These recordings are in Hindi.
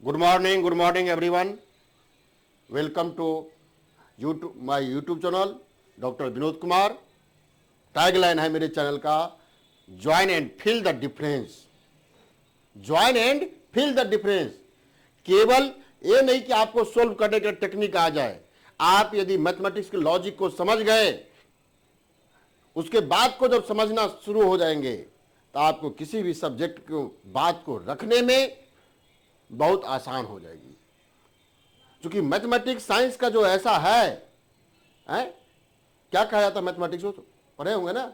Good morning everyone. Welcome to my YouTube channel doctor Vinod Kumar. Tagline है मेरे चैनल का join and feel the difference. Join and feel the difference. केवल ये नहीं कि आपको सोल्व करने का टेक्निक आ जाए, आप यदि मैथमेटिक्स के लॉजिक को समझ गए, उसके बाद को जब समझना शुरू हो जाएंगे तो आपको किसी भी सब्जेक्ट को बात को रखने में बहुत आसान हो जाएगी। क्योंकि मैथमेटिक्स साइंस का जो ऐसा है, क्या कहा जाता है मैथमेटिक्स को, तो पढ़े होंगे ना,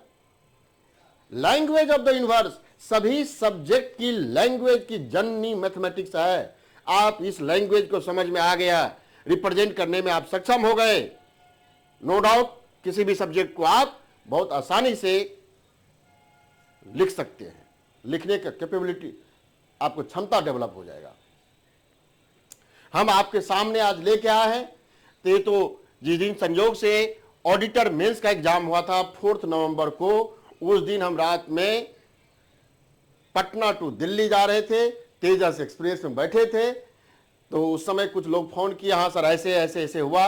लैंग्वेज ऑफ द यूनिवर्स। सभी सब्जेक्ट की लैंग्वेज की जननी मैथमेटिक्स है। आप इस लैंग्वेज को समझ में आ गया, रिप्रेजेंट करने में आप सक्षम हो गए, नो डाउट किसी भी सब्जेक्ट को आप बहुत आसानी से लिख सकते हैं। लिखने का कैपेबिलिटी, आपको क्षमता डेवलप हो जाएगा। हम आपके सामने आज लेके आए हैं तो जिस दिन संयोग से ऑडिटर मेंस का एग्जाम हुआ था 4 नवंबर को, उस दिन हम रात में पटना टू दिल्ली जा रहे थे, तेजस एक्सप्रेस में बैठे थे। तो उस समय कुछ लोग फोन किए, हाँ सर ऐसे ऐसे ऐसे हुआ।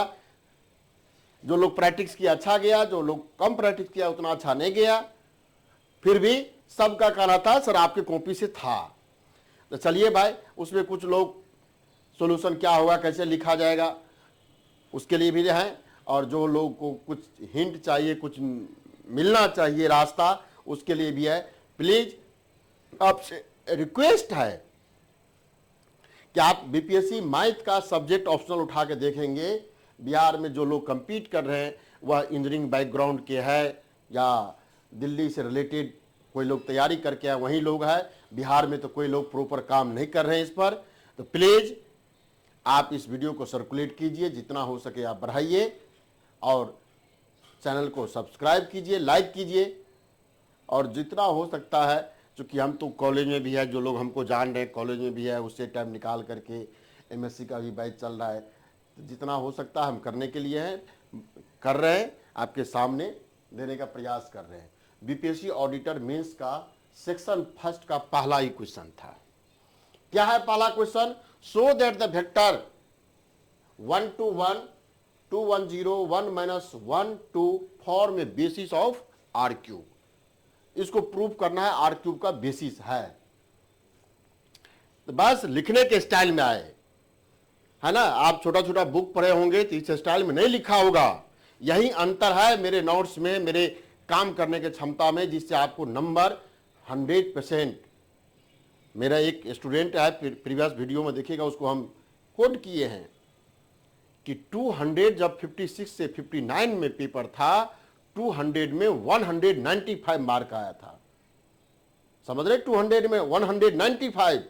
जो लोग प्रैक्टिस किया अच्छा गया, जो लोग कम प्रैक्टिस किया उतना अच्छा नहीं गया। फिर भी सबका कहना था सर आपके कॉपी से था। तो चलिए भाई, उसमें कुछ लोग सॉल्यूशन क्या होगा, कैसे लिखा जाएगा, उसके लिए भी है। और जो लोग को कुछ हिंट चाहिए, कुछ मिलना चाहिए रास्ता, उसके लिए भी है। प्लीज आपसे रिक्वेस्ट है कि आप बीपीएससी मैथ का सब्जेक्ट ऑप्शनल उठा के देखेंगे। बिहार में जो लोग compete कर रहे हैं वह इंजीनियरिंग बैकग्राउंड के है या दिल्ली से रिलेटेड कोई लोग तैयारी करके आए, वही लोग है। बिहार में तो कोई लोग प्रॉपर काम नहीं कर रहे हैं इस पर। तो प्लीज आप इस वीडियो को सर्कुलेट कीजिए, जितना हो सके आप बढ़ाइए, और चैनल को सब्सक्राइब कीजिए, लाइक कीजिए, और जितना हो सकता है, क्योंकि हम तो कॉलेज में भी है, जो लोग हमको जान रहे हैं कॉलेज में भी है, उससे टाइम निकाल करके एमएससी का भी बैच चल रहा है, तो जितना हो सकता है हम करने के लिए हैं, कर रहे हैं, आपके सामने देने का प्रयास कर रहे हैं। बीपीएससी ऑडिटर मेंस का सेक्शन फर्स्ट का पहला ही क्वेश्चन था। क्या है पहला question? So that the vector 1 to 1 2 1 0 1 - 1 2 form a basis of R cube. इसको प्रूव करना है, आर क्यूब का बेसिस है। तो बस लिखने के स्टाइल में आए, है ना। आप छोटा छोटा बुक पढ़े होंगे तो इस स्टाइल में नहीं लिखा होगा। यही अंतर है मेरे नोट्स में, मेरे काम करने की क्षमता में, जिससे आपको नंबर 100%। मेरा एक स्टूडेंट है, प्रीवियस वीडियो में देखिएगा, उसको हम कोड किए हैं कि 200 जब 56 से 59 में पेपर था, 200 में 195 मार्क आया था। समझ रहे? 200 में 195।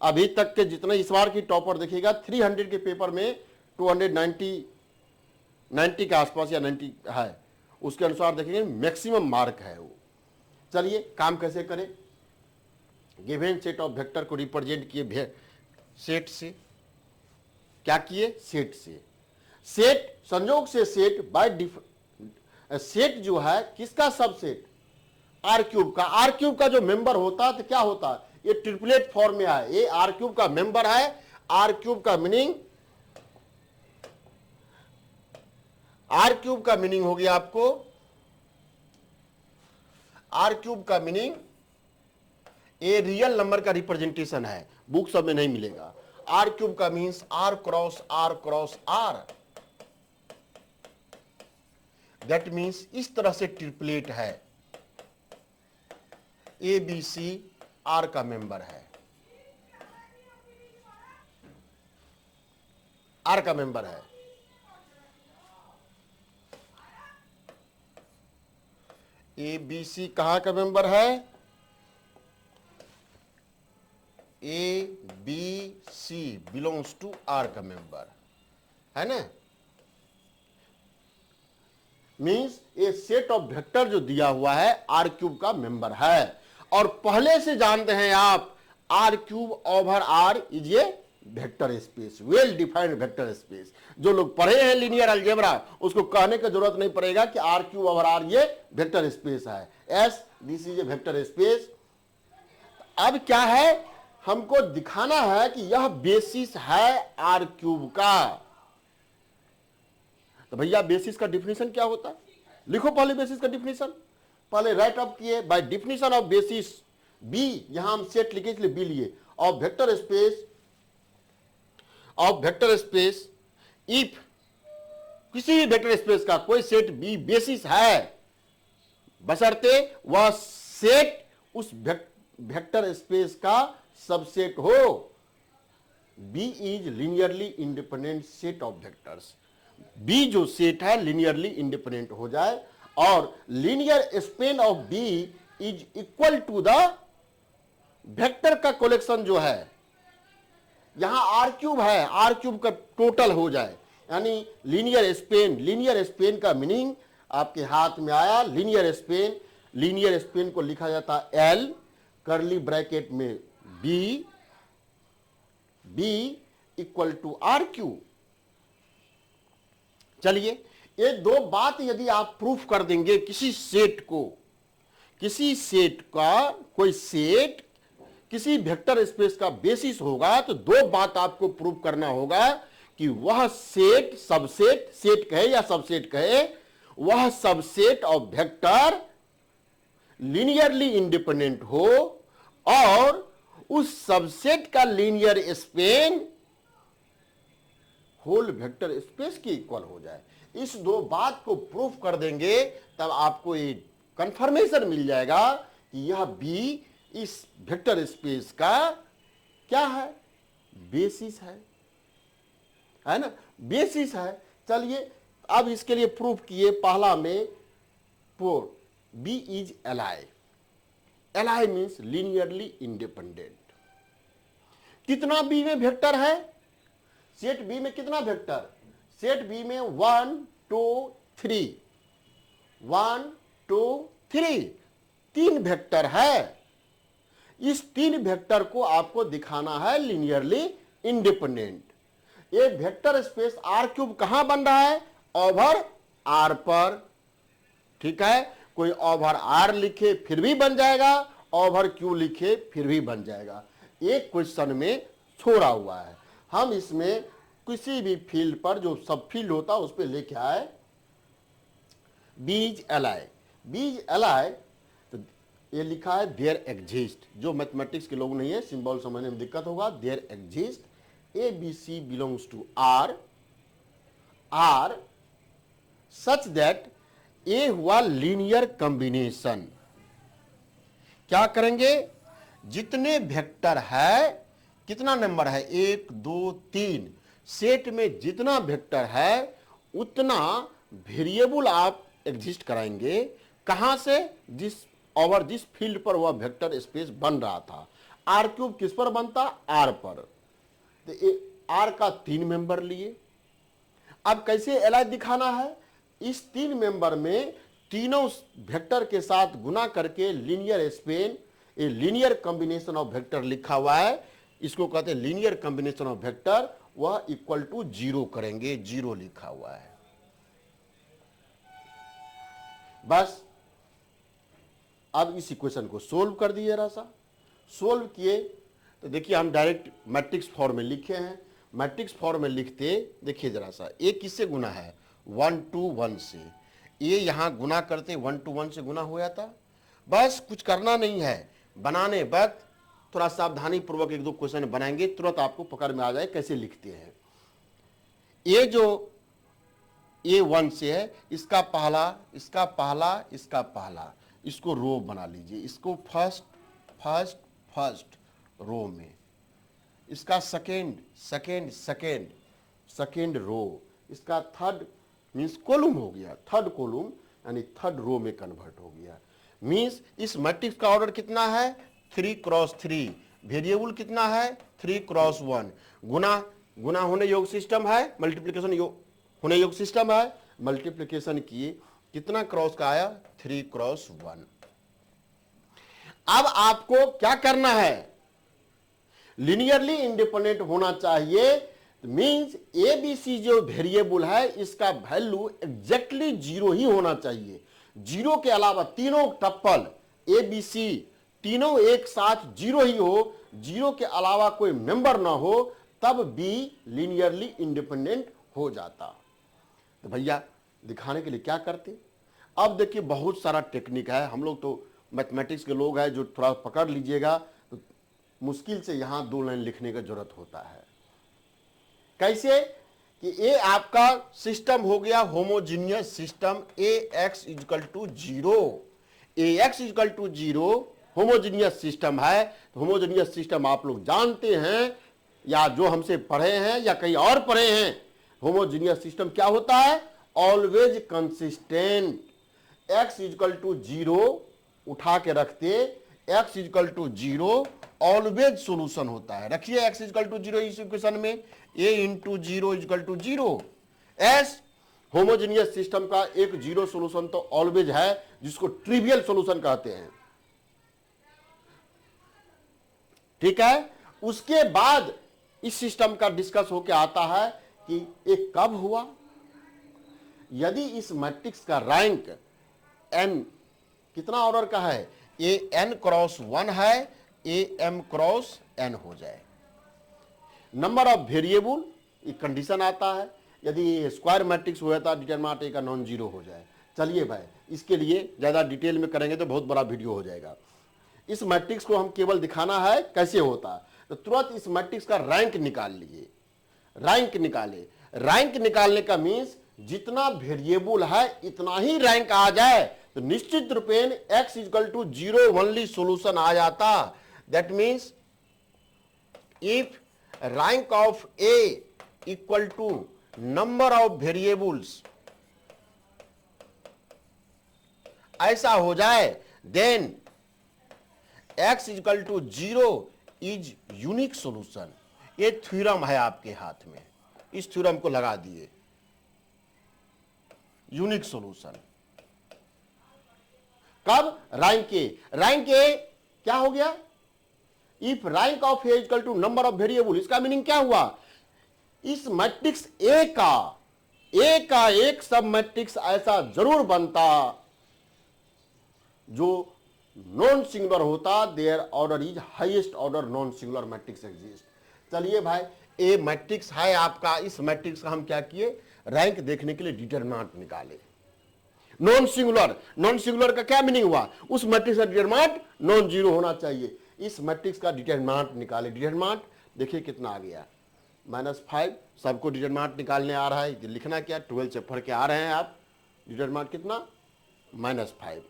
अभी तक के जितने इस बार की टॉपर देखिएगा, 300 के पेपर में 290 के आसपास या 90 है, उसके अनुसार देखेंगे मैक्सिमम मार्क है वो। चलिए काम कैसे करें। गिवन सेट ऑफ वेक्टर को रिप्रेजेंट किए सेट से। क्या किए? सेट से। सेट संयोग से सेट बाय सेट जो है किसका सबसेट? आर क्यूब का। आर क्यूब का जो मेंबर होता है तो क्या होता है, ये ट्रिपलेट फॉर्म में है, ये आर क्यूब का मेंबर है। आर क्यूब का मीनिंग, आर क्यूब का मीनिंग हो गया आपको, आर क्यूब का मीनिंग ये रियल नंबर का रिप्रेजेंटेशन है, बुक सब में नहीं मिलेगा। आर क्यूब का means R cross R cross R. That means इस तरह से ट्रिपलेट है। ए बी सी आर का मेंबर है, आर का मेंबर है। ए बी सी कहां का मेंबर है? A B C belongs to R का मेंबर है ना। मींस ये सेट ऑफ वेक्टर जो दिया हुआ है आर क्यूब का मेंबर है। और पहले से जानते हैं आप, R cube over R is a vector space, well defined vector space. जो लोग पढ़े हैं लीनियर अलजेब्रा, उसको कहने की जरूरत नहीं पड़ेगा कि आर क्यूब ओवर आर ये वेक्टर स्पेस है। As this is a vector space. अब क्या है, हमको दिखाना है कि यह बेसिस है आर क्यूब का। तो भैया बेसिस का डिफिनेशन क्या होता है, लिखो पहले बेसिस का डिफिनेशन, पहले राइट अप किए। By definition of basis B, यहां हम सेट लिखे इसलिए बी लिए, ऑफ वेक्टर स्पेस इफ किसी भी वेक्टर स्पेस का कोई सेट बी बेसिस है, बशर्ते वह सेट उस वेक्टर स्पेस का सबसेट हो। B is linearly independent set of vectors, B जो सेट है लीनियरली इंडिपेंडेंट हो जाए, और linear span of B is equal to the vector का कलेक्शन जो है, यहां आर क्यूब है, आर क्यूब का टोटल हो जाए, यानी लीनियर स्पेन का मीनिंग आपके हाथ में आया। लीनियर स्पेन को लिखा जाता है एल कर्ली ब्रैकेट में B equal to R cube. चलिए, ये दो बात यदि आप प्रूफ कर देंगे, किसी सेट का कोई सेट किसी वेक्टर स्पेस का बेसिस होगा, तो दो बात आपको प्रूफ करना होगा कि वह सेट सबसेट, सेट कहे या सबसेट कहे, वह subset of vector linearly independent हो और उस सबसेट का linear span whole vector space की इक्वल हो जाए। इस दो बात को प्रूफ कर देंगे, तब आपको ये कंफर्मेशन मिल जाएगा कि यह बी इस वेक्टर स्पेस का क्या है, बेसिस है ना, बेसिस है। चलिए, अब इसके लिए प्रूफ किए, पहला में four, B is LI means linearly independent. कितना बी में वेक्टर है, सेट बी में कितना वेक्टर, सेट बी में 1 2 3 तीन वेक्टर है। इस तीन वेक्टर को आपको दिखाना है लीनियरली इंडिपेंडेंट। ये वेक्टर स्पेस आर क्यूब कहां बन रहा है, ओवर आर पर, ठीक है। कोई ओवर आर लिखे फिर भी बन जाएगा, ओवर क्यू लिखे फिर भी बन जाएगा। एक क्वेश्चन में छोड़ा हुआ है, हम इसमें किसी भी फील्ड पर जो सब फील्ड होता है उस पर लेके आए बीज एलाई। तो ये लिखा है देयर एग्जिस्ट, जो मैथमेटिक्स के लोग नहीं है सिंबल समझने में दिक्कत होगा, there exist A B C belongs to R such that A हुआ लीनियर कॉम्बिनेशन। क्या करेंगे, जितने वेक्टर है, कितना नंबर है, 1 2 3, सेट में जितना वेक्टर है उतना वेरिएबल आप एग्जिस्ट कराएंगे। कहां से, जिस फील्ड पर वह वेक्टर स्पेस बन रहा था। आर क्यूब किस पर बनता, आर पर, तो आर का 3 मेंबर लिए। अब कैसे एलाई दिखाना है, इस 3 मेंबर में तीनों वेक्टर के साथ गुना करके linear span, a linear combination of vector लिखा हुआ है, इसको कहते हैं लीनियर कॉम्बिनेशन ऑफ वेक्टर, वह इक्वल टू 0 करेंगे, 0 लिखा हुआ है। बस अब इस इक्वेशन को सोल्व कर दिए, जरा सा सोल्व किए तो देखिए हम डायरेक्ट मैट्रिक्स फॉर्म में लिखे हैं। मैट्रिक्स फॉर्म में लिखते देखिए जरा सा, ए किससे गुना है, 1 to 1 से। ये यहां गुना करते 1 to 1 से गुना हो जाता। बस कुछ करना नहीं है, बनाने वक्त थोड़ा सावधानी पूर्वक 1 2 क्वेश्चन बनाएंगे, तुरंत आपको पकड़ में आ जाए कैसे लिखते हैं। ये जो A1 से है, इसका पहला, इसको रो बना लीजिए, इसको फर्स्ट रो में, इसका सेकेंड रो, इसका थर्ड मीन्स कॉलम हो गया, थर्ड कॉलम यानी थर्ड रो में कन्वर्ट हो गया। मीन्स इस मैट्रिक्स का ऑर्डर कितना है, 3 क्रॉस 3, वेरिएबल कितना है 3 क्रॉस 1, गुना होने योग सिस्टम है, मल्टीप्लिकेशन होने योग सिस्टम है, मल्टीप्लिकेशन किए कितना क्रॉस का आया 3 क्रॉस 1। अब आपको क्या करना है, लीनियरली इंडिपेंडेंट होना चाहिए, मींस ए बी सी जो वेरिएबल है इसका वैल्यू एग्जैक्टली 0 ही होना चाहिए। 0 के अलावा तीनों टप्पल ए बी सी तीनों एक साथ जीरो ही हो, जीरो के अलावा कोई मेंबर ना हो, तब बी लीनियरली इंडिपेंडेंट हो जाता। तो भैया दिखाने के लिए क्या करते, अब देखिए बहुत सारा टेक्निक है, हम लोग तो मैथमेटिक्स के लोग हैं, जो थोड़ा पकड़ लीजिएगा तो मुश्किल से यहां 2 लाइन लिखने की जरूरत होता है। कैसे कि ये आपका सिस्टम हो गया homogeneous system, A X equal to zero, A X equal to zero homogeneous system है। होमोजीनियस सिस्टम आप लोग जानते हैं, या जो हमसे पढ़े हैं या कहीं और पढ़े हैं, होमोजीनियस सिस्टम क्या होता है, always consistent. X equal to zero उठा के रखते, X equal to zero always solution होता है। रखिए एक्स इजकल टू जीरो इस इक्वेशन में, A into zero equal to zero. As homogeneous system का एक जीरो सोल्यूशन तो ऑलवेज है, जिसको ट्रिवियल सोल्यूशन कहते हैं। ठीक है, उसके बाद इस सिस्टम का डिस्कस होकर आता है कि एक कब हुआ, यदि इस मैट्रिक्स का रैंक n कितना ऑर्डर का है, ए n क्रॉस 1 है, ए m क्रॉस n हो जाए। नंबर ऑफ वेरिएबल एक कंडीशन आता है, यदि स्क्वायर मैट्रिक्स हुआ था डिटरमिनेंट ए का नॉन जीरो हो जाए। चलिए भाई, इसके लिए ज्यादा डिटेल में करेंगे तो बहुत बड़ा वीडियो हो जाएगा। इस मैट्रिक्स को हम केवल दिखाना है कैसे होता है, तो तुरंत इस मैट्रिक्स का रैंक निकाल लीजिए। रैंक निकाले, रैंक निकालने का मीन्स जितना वेरिएबल है इतना ही रैंक आ जाए, तो निश्चित रूपेण x equal to zero only solution आ जाता। That means if rank of a equal to number of variables ऐसा हो जाए, then x equal to zero is unique solution. ये थ्योरम है आपके हाथ में, इस थ्योरम को लगा दिए, यूनिक सोल्यूशन। कब, रैंक ए, रैंक ए क्या हो गया, if rank of A equal to number of variable. इसका मीनिंग क्या हुआ, इस मैट्रिक्स ए का एक सब मैट्रिक्स ऐसा जरूर बनता जो नॉन सिंगुलर होता, there order is highest order non singular matrix exist. चलिए भाई, ए मैट्रिक्स है आपका, इस मैट्रिक्स का हम क्या किए, रैंक देखने के लिए डिटरमिनेंट निकाले। नॉन सिंगुलर, नॉन सिंगुलर का क्या मीनिंग हुआ, उस मैट्रिक्स का डिटरमिनेंट नॉन जीरो होना चाहिए। इस मैट्रिक्स का डिटरमिनेंट निकाले, डिटरमिनेंट देखिए कितना आ गया, -5। सबको डिटरमिनेंट निकालने आ रहा है, लिखना क्या, 12 से पढ़ के आ रहे हैं आप, डिटरमिनेंट कितना, -5।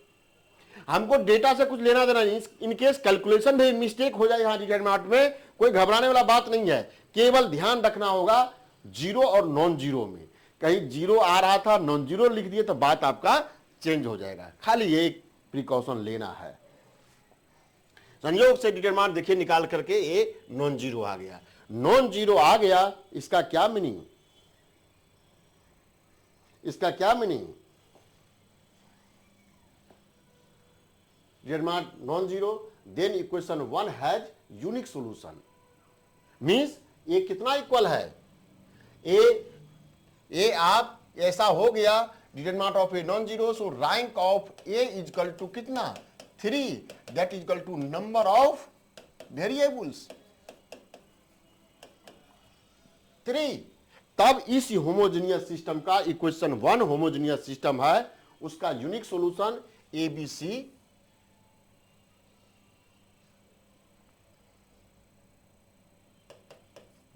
हमको डेटा से कुछ लेना देना नहीं, इनकेस कैलकुलेशन में मिस्टेक हो जाए यहां डिटरमिनेंट में, कोई घबराने वाला बात नहीं है। केवल ध्यान रखना होगा जीरो और नॉन जीरो में, कहीं जीरो आ रहा था नॉन जीरो लिख दिए तो बात आपका चेंज हो जाएगा। खाली ये एक प्रिकॉशन लेना है। संयोग से डिटरमिनेंट देखिए निकाल करके ये नॉन जीरो आ गया, नॉन जीरो आ गया, इसका क्या मीनिंग, इसका क्या meaning, determinant non zero, then equation 1 has unique solution. Means ये कितना इक्वल है, ए आप ऐसा हो गया, determinant of A non zero, so rank of A is equal to कितना, 3, that is equal to number of variables 3। तब इस होमोजेनियस सिस्टम का इक्वेशन 1 होमोजेनियस सिस्टम है, उसका unique solution A B C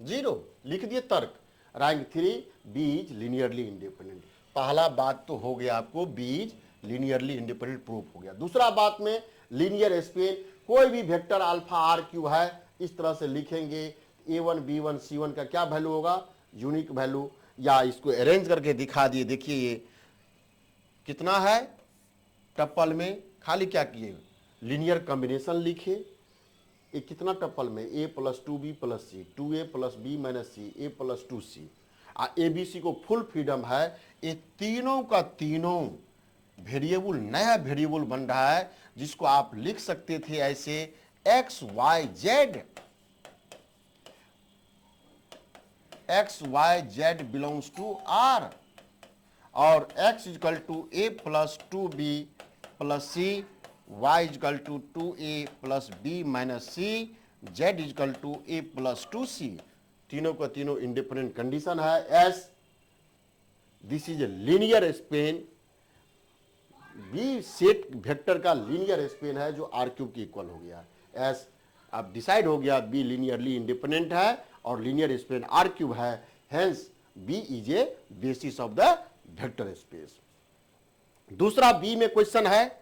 0 लिख दिए तर्क, rank 3 B is linearly independent. पहला बात तो हो गया आपको, B is linearly independent proof हो गया। दूसरा बात में लीनियर स्पेन, कोई भी वेक्टर अल्फा आर क्यू है इस तरह से लिखेंगे, a1 b1 c1 का क्या वैल्यू होगा, यूनिक वैल्यू। या इसको अरेंज करके दिखा दिए, देखिए ये कितना है, टप्पल में खाली क्या किए, लीनियर कॉम्बिनेशन लिखे। ये कितना टप्पल में, a + 2b + c, 2a + b - c, a + 2c। A B C को फुल फ्रीडम है, ये तीनों का तीनों वेरिएबल नया वेरिएबल बन रहा है, जिसको आप लिख सकते थे ऐसे x y z belongs to r, और x equal to a + 2b + c y equal to 2a plus B minus C, z equal to a plus 2c, तीनों का तीनों इंडिपेंडेंट कंडीशन है। As this is a linear span, B set vector का लीनियर स्पेन है जो आर क्यूब की इक्वल हो गया। एस अब डिसाइड हो गया बी लीनियरली इंडिपेंडेंट है और लीनियर स्पेन आर क्यूब है, hence B is a basis of the vector space. दूसरा बी में क्वेश्चन है